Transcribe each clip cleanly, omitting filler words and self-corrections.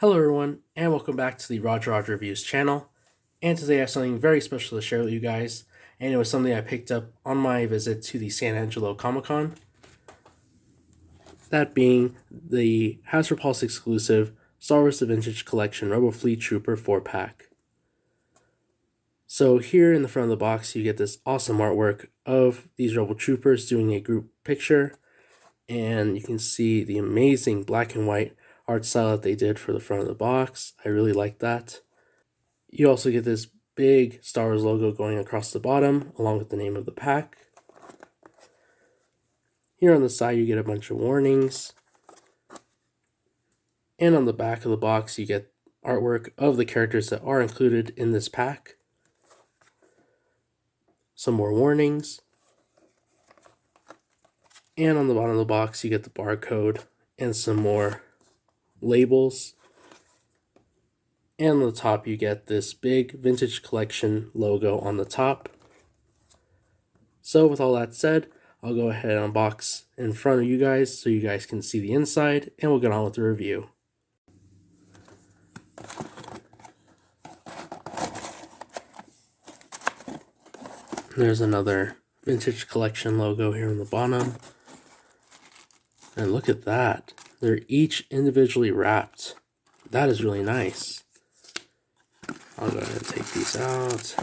Hello everyone, and welcome back to the Roger Reviews channel. And today I have something very special to share with you guys, and it was something I picked up on my visit to the San Angelo Comic-Con. That being the Hasbro Pulse exclusive Star Wars The Vintage Collection Rebel Fleet Trooper 4-pack. So here in the front of the box you get this awesome artwork of these Rebel Troopers doing a group picture, and you can see the amazing black and white art style that they did for the front of the box. I really like that. You also get this big Star Wars logo going across the bottom, along with the name of the pack. Here on the side, you get a bunch of warnings. And on the back of the box, you get artwork of the characters that are included in this pack. Some more warnings. And on the bottom of the box, you get the barcode and some more labels. And on the top, you get this big Vintage Collection logo on the top. So with all that said, I'll go ahead and unbox in front of you guys so you guys can see the inside, and we'll get on with the review. There's another Vintage Collection logo here on the bottom. And look at that. They're each individually wrapped. That is really nice. I'll go ahead and take these out.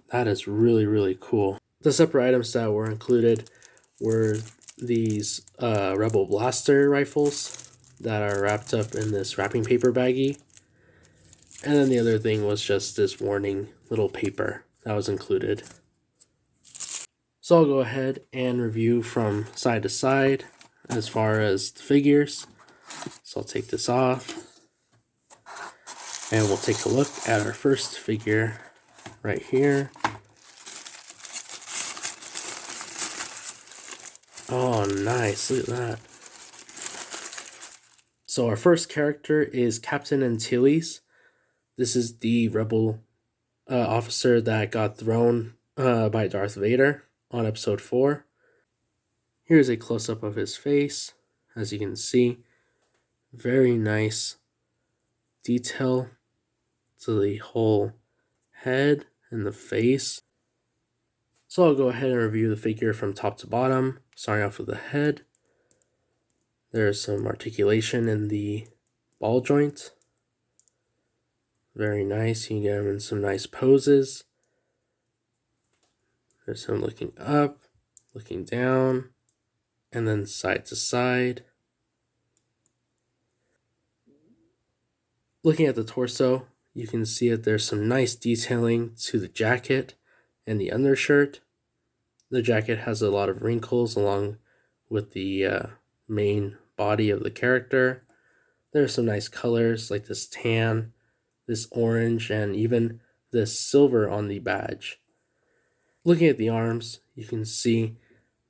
That is really cool. The separate items that were included were these Rebel Blaster rifles that are wrapped up in this wrapping paper baggie. And then the other thing was just this warning little paper that was included. So I'll go ahead and review from side to side as far as the figures. So I'll take this off. And we'll take a look at our first figure right here. Oh, nice. Look at that. So our first character is Captain Antilles. This is the Rebel officer that got thrown by Darth Vader on episode 4. Here's a close-up of his face. As you can see, very nice detail to the whole head and the face. So I'll go ahead and review the figure from top to bottom, starting off with the head. There's some articulation in the ball joint. Very nice. You can get him in some nice poses. There's him looking up, looking down, and then side to side. Looking at the torso, you can see that there's some nice detailing to the jacket and the undershirt. The jacket has a lot of wrinkles along with the main body of the character. There's some nice colors like this tan, this orange, and even this silver on the badge. Looking at the arms, you can see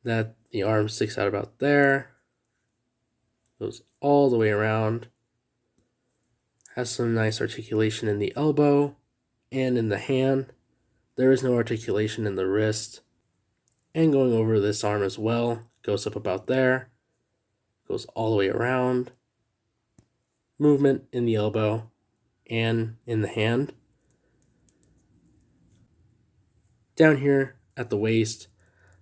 that the arm sticks out about there, goes all the way around. Has some nice articulation in the elbow and in the hand. There is no articulation in the wrist. And going over this arm as well, goes up about there, goes all the way around. Movement in the elbow and in the hand. Down here at the waist,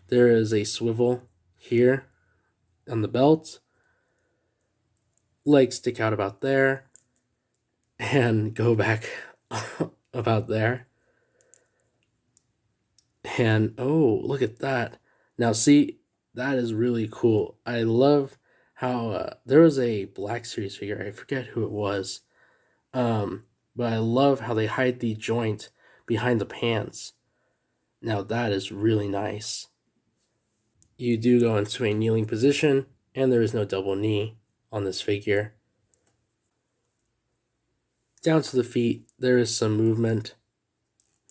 there is a swivel here on the belt. Legs stick out about there and go back about there. And oh, look at that. Now see, that is really cool. I love how there was a Black Series figure. I forget who it was. But I love how they hide the joint behind the pants. Now that is really nice. You do go into a kneeling position, and there is no double knee on this figure. Down to the feet, there is some movement.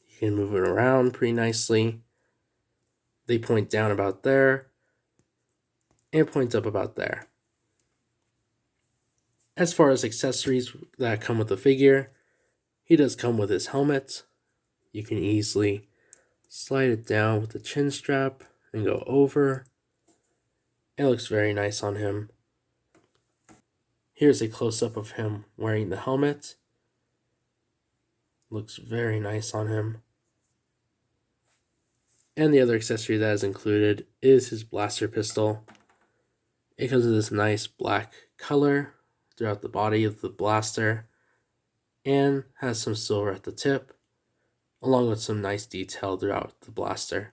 You can move it around pretty nicely. They point down about there and point up about there. As far as accessories that come with the figure, he does come with his helmet. You can easily slide it down with the chin strap and go over. It looks very nice on him. Here's a close-up of him wearing the helmet. Looks very nice on him. And the other accessory that is included is his blaster pistol. It comes with this nice black color throughout the body of the blaster and has some silver at the tip, along with some nice detail throughout the blaster.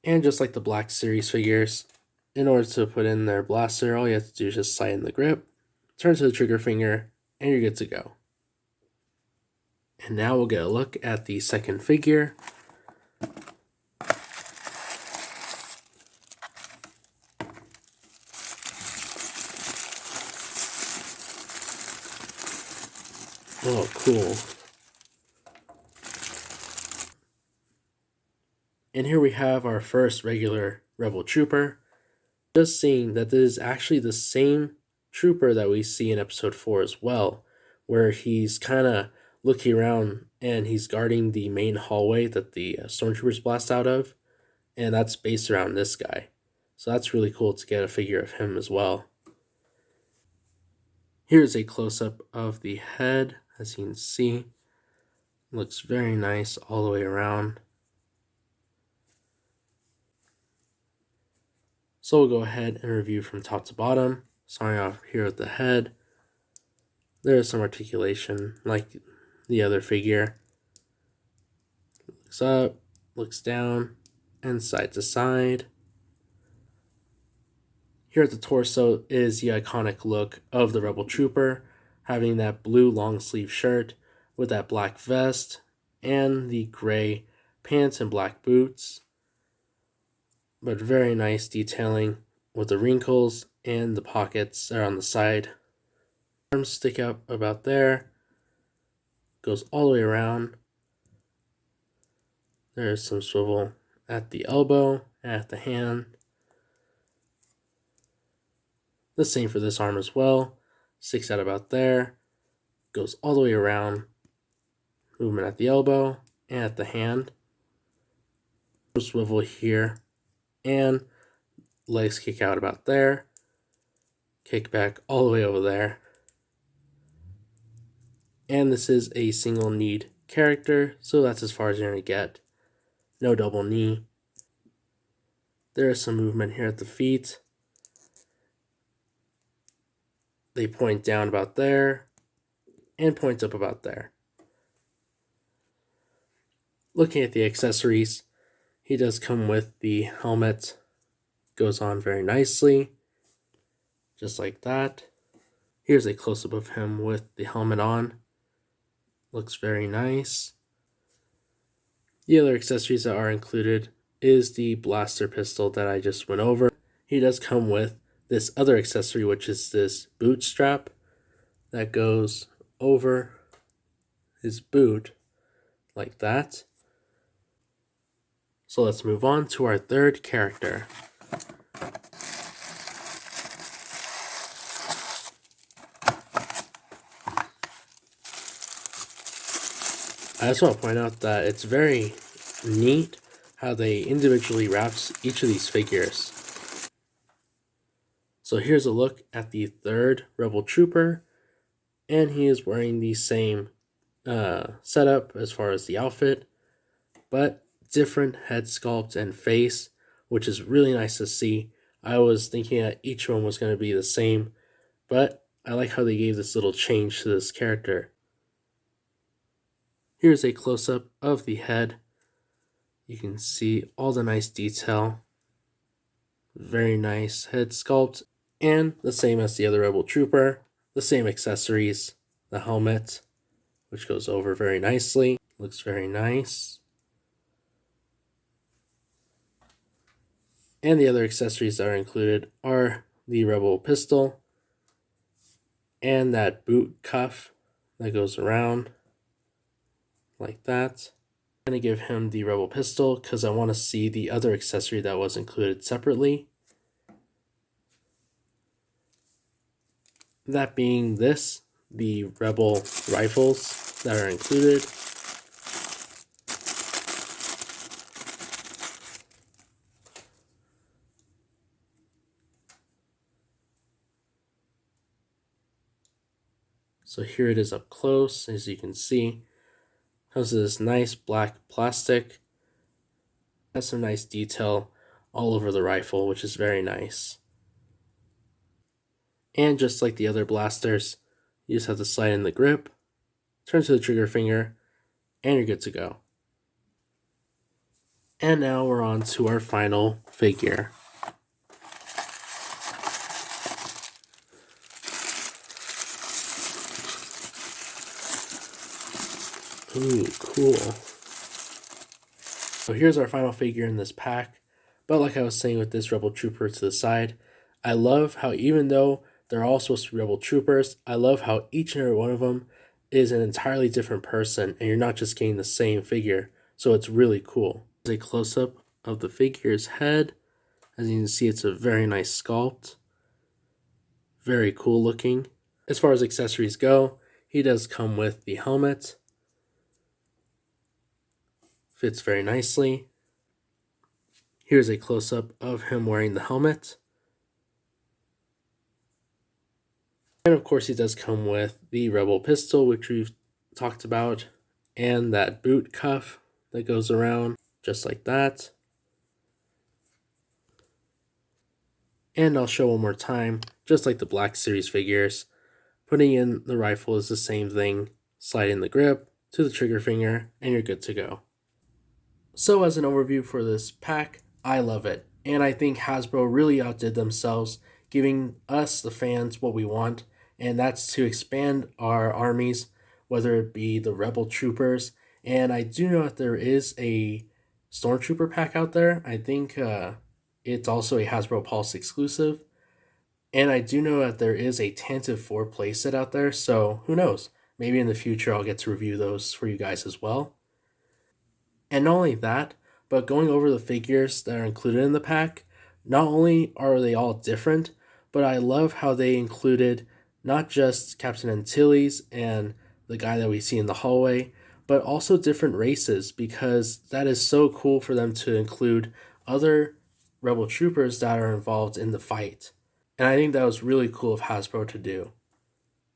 And just like the Black Series figures, in order to put in their blaster, all you have to do is just slide in the grip, turn to the trigger finger, and you're good to go. And now we'll get a look at the second figure. Oh, cool. And here we have our first regular Rebel Trooper. Just seeing that this is actually the same trooper that we see in episode 4 as well, where he's kind of looking around and he's guarding the main hallway that the stormtroopers blast out of, and that's based around this guy. So that's really cool to get a figure of him as well. Here's a close-up of the head, as you can see. Looks very nice all the way around. So we'll go ahead and review from top to bottom. Starting off here with the head. There's some articulation like the other figure. Looks up, looks down, and side to side. Here at the torso is the iconic look of the Rebel Trooper, having that blue long sleeve shirt with that black vest and the gray pants and black boots. But very nice detailing with the wrinkles and the pockets that are on the side. Arms stick out about there. Goes all the way around. There's some swivel at the elbow, at the hand. The same for this arm as well. Sticks out about there. Goes all the way around. Movement at the elbow and at the hand. Swivel here. And legs kick out about there. Kick back all the way over there. And this is a single kneed character, so that's as far as you're going to get. No double knee. There is some movement here at the feet. They point down about there and point up about there. Looking at the accessories, he does come with the helmet. Goes on very nicely, just like that. Here's a close-up of him with the helmet on. Looks very nice. The other accessories that are included is the blaster pistol that I just went over. He does come with this other accessory, which is this boot strap that goes over his boot like that. So let's move on to our third character. I just want to point out that it's very neat how they individually wrapped each of these figures. So here's a look at the third Rebel Trooper, and he is wearing the same setup as far as the outfit, but different head sculpt and face, which is really nice to see. I was thinking that each one was going to be the same, but I like how they gave this little change to this character. Here's a close-up of the head. You can see all the nice detail. Very nice head sculpt. And the same as the other Rebel Trooper. The same accessories. The helmet, which goes over very nicely. Looks very nice. And the other accessories that are included are the Rebel pistol and that boot cuff that goes around like that. I'm going to give him the Rebel pistol because I want to see the other accessory that was included separately. That being this, the Rebel rifles that are included. So here it is up close, as you can see. Comes with this nice black plastic. Has some nice detail all over the rifle, which is very nice. And just like the other blasters, you just have to slide in the grip, turn to the trigger finger, and you're good to go. And now we're on to our final figure. Ooh, cool. So here's our final figure in this pack. But like I was saying with this Rebel Trooper to the side, I love how even though they're all supposed to be Rebel Troopers, I love how each and every one of them is an entirely different person and you're not just getting the same figure. So it's really cool. Here's a close-up of the figure's head. As you can see, it's a very nice sculpt. Very cool looking. As far as accessories go, he does come with the helmet. Fits very nicely. Here's a close-up of him wearing the helmet. And of course he does come with the Rebel pistol, which we've talked about, and that boot cuff that goes around just like that. And I'll show one more time, just like the Black Series figures. Putting in the rifle is the same thing. Slide in the grip to the trigger finger and you're good to go. So as an overview for this pack, I love it. And I think Hasbro really outdid themselves, giving us, the fans, what we want. And that's to expand our armies, whether it be the Rebel Troopers. And I do know that there is a Stormtrooper pack out there. I think it's also a Hasbro Pulse exclusive. And I do know that there is a Tantive 4 playset out there. So who knows? Maybe in the future I'll get to review those for you guys as well. And not only that, but going over the figures that are included in the pack, not only are they all different, but I love how they included not just Captain Antilles and the guy that we see in the hallway, but also different races, because that is so cool for them to include other Rebel Troopers that are involved in the fight. And I think that was really cool of Hasbro to do.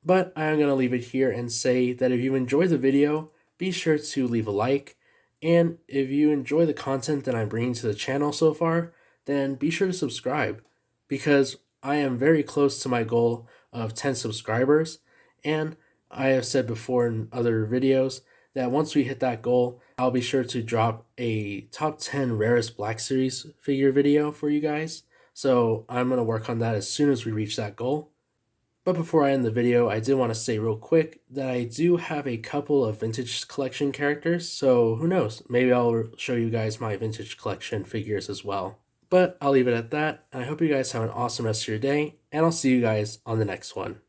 But I am going to leave it here and say that if you enjoyed the video, be sure to leave a like. And if you enjoy the content that I'm bringing to the channel so far, then be sure to subscribe, because I am very close to my goal of 10 subscribers. And I have said before in other videos that once we hit that goal, I'll be sure to drop a top 10 rarest Black Series figure video for you guys. So I'm going to work on that as soon as we reach that goal. But before I end the video, I did want to say real quick that I do have a couple of vintage collection characters, so who knows, maybe I'll show you guys my vintage collection figures as well. But I'll leave it at that, and I hope you guys have an awesome rest of your day, and I'll see you guys on the next one.